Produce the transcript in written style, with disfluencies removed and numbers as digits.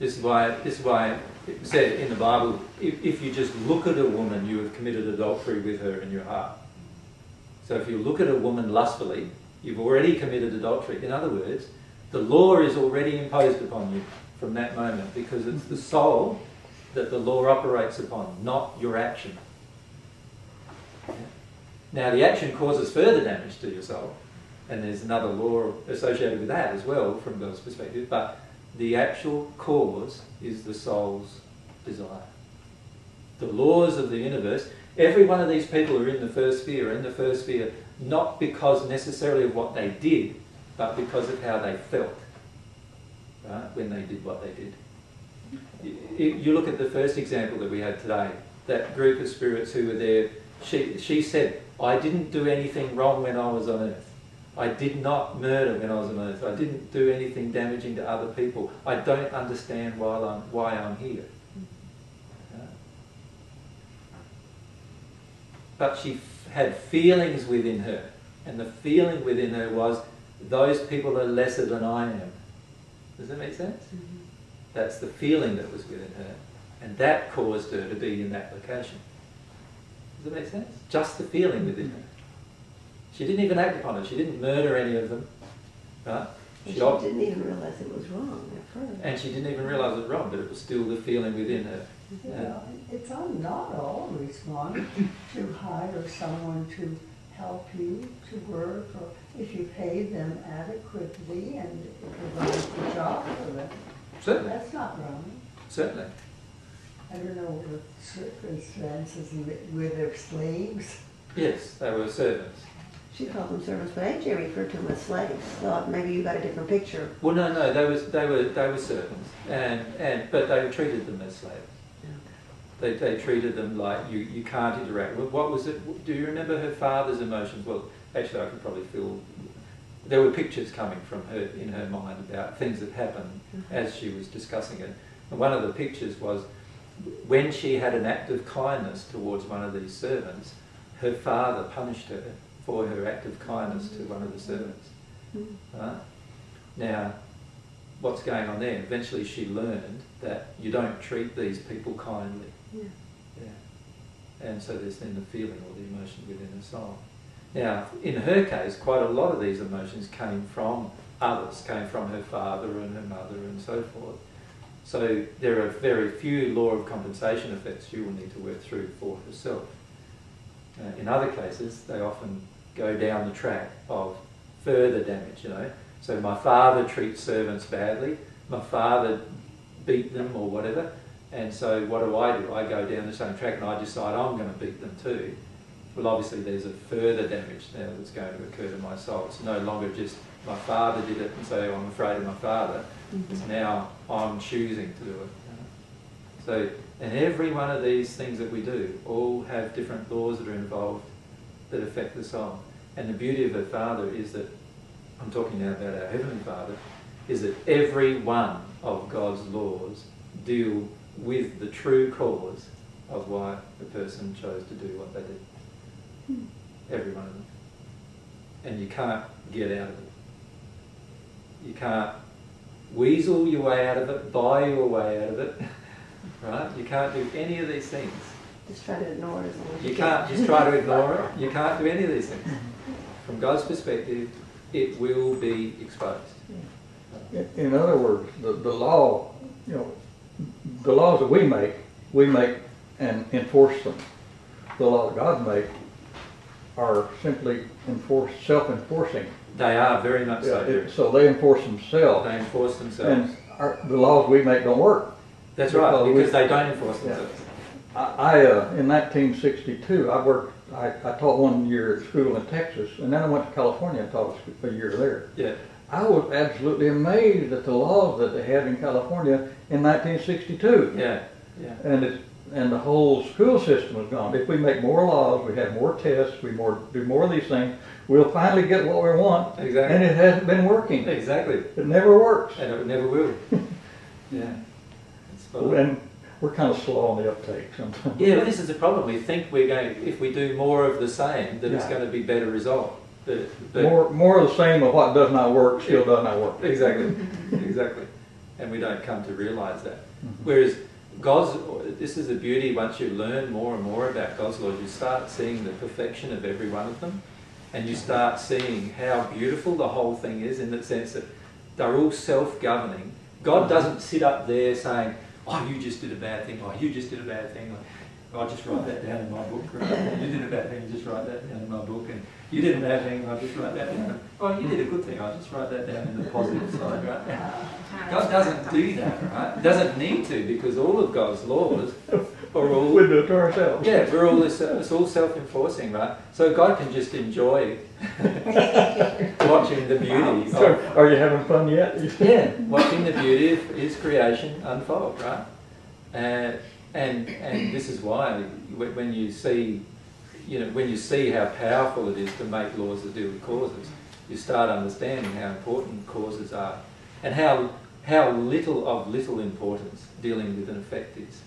This is why it said in the Bible, if you just look at a woman, you have committed adultery with her in your heart. So if you look at a woman lustfully, you've already committed adultery. In other words, the law is already imposed upon you from that moment, because it's the soul that the law operates upon, not your action. Now the action causes further damage to your soul, and there's another law associated with that as well from God's perspective, but the actual cause is the soul's desire. The laws of the universe, every one of these people are in the first sphere, not because necessarily of what they did, but because of how they felt, right, when they did what they did. You look at the first example that we had today, that group of spirits who were there. She said, I didn't do anything wrong when I was on earth. I did not murder when I was on earth. I didn't do anything damaging to other people. I don't understand why I'm here. But she had feelings within her, and the feeling within her was, those people are lesser than I am. Does that make sense? Mm-hmm. That's the feeling that was within her, and that caused her to be in that location. Does that make sense? Just the feeling within her. She didn't even act upon it. She didn't murder any of them, right? She didn't even realize it was wrong at first. And she didn't even realize it was wrong, but it was still the feeling within her. It's not always wrong to hire someone to help you to work, or if you pay them adequately and provide the job for them. Certainly. That's not wrong. Certainly. I don't know what the circumstances were there slaves. Yes, they were servants. She called them servants, but AJ referred to them as slaves. So maybe you got a different picture. Well, no, they were servants, but they treated them as slaves. They treated them like you can't interact. What was it? Do you remember her father's emotions? Well, actually, I could probably feel. There were pictures coming from her in her mind about things that happened as she was discussing it. And one of the pictures was when she had an act of kindness towards one of these servants, her father punished her for her act of kindness to one of the servants. Right? Now, what's going on there? Eventually she learned that you don't treat these people kindly. And so there's then the feeling or the emotion within her soul. Now, in her case, quite a lot of these emotions came from others, came from her father and her mother and so forth. So there are very few law of compensation effects she will need to work through for herself. In other cases, they often go down the track of further damage, So my father treats servants badly, my father beat them or whatever, and so what do? I go down the same track and I decide I'm going to beat them too. Well, obviously there's a further damage now that's going to occur to my soul. It's no longer just my father did it and so I'm afraid of my father. It's now I'm choosing to do it. So, and every one of these things that we do all have different laws that are involved that affect the soul. And the beauty of a father is that, I'm talking now about our Heavenly Father, is that every one of God's laws deal with the true cause of why the person chose to do what they did. Every one of them. And you can't get out of it. You can't weasel your way out of it, buy your way out of it, right? You can't do any of these things. Just try to ignore it as long as you can't. Just try to ignore it. You can't do any of these things. From God's perspective, it will be exposed. In other words, the law, the laws that we make and enforce them. The laws that God made are simply self-enforcing. They are very much so. So they enforce themselves. They enforce themselves. And the laws we make don't work. That's right, because they don't enforce themselves. In 1962, I taught 1 year at school in Texas, and then I went to California and taught a year there. Yeah. I was absolutely amazed at the laws that they had in California in 1962. Yeah. And the whole school system was gone. If we make more laws, we have more tests, we do more of these things, we'll finally get what we want. Exactly. And it hasn't been working. Exactly. It never works. And it never will. Yeah. And we're kind of slow on the uptake sometimes. Yeah, but this is the problem. We think if we do more of the same, that it's going to be better result. But more of the same of what does not work still does not work. Exactly. Exactly. and we don't come to realise that. Mhm. Whereas this is the beauty, once you learn more and more about God's laws, you start seeing the perfection of every one of them, and you start seeing how beautiful the whole thing is, in the sense that they're all self-governing. God doesn't sit up there saying, oh, you just did a bad thing, oh, you just did a bad thing, I'll just write that down in my book. Right? You did a bad thing, just write that down in my book. And you did a bad thing, I'll just write that down. Oh, you did a good thing, I'll just write that down in the positive side, right? God doesn't do that, right? Doesn't need to, because all of God's laws are all... We do it to ourselves. Yeah, it's all self-enforcing, right? So God can just enjoy watching the beauty. Are you having fun yet? Yeah, watching the beauty of His creation unfold, right? And this is why when you see, when you see how powerful it is to make laws that deal with causes, you start understanding how important causes are, and how little of little importance dealing with an effect is.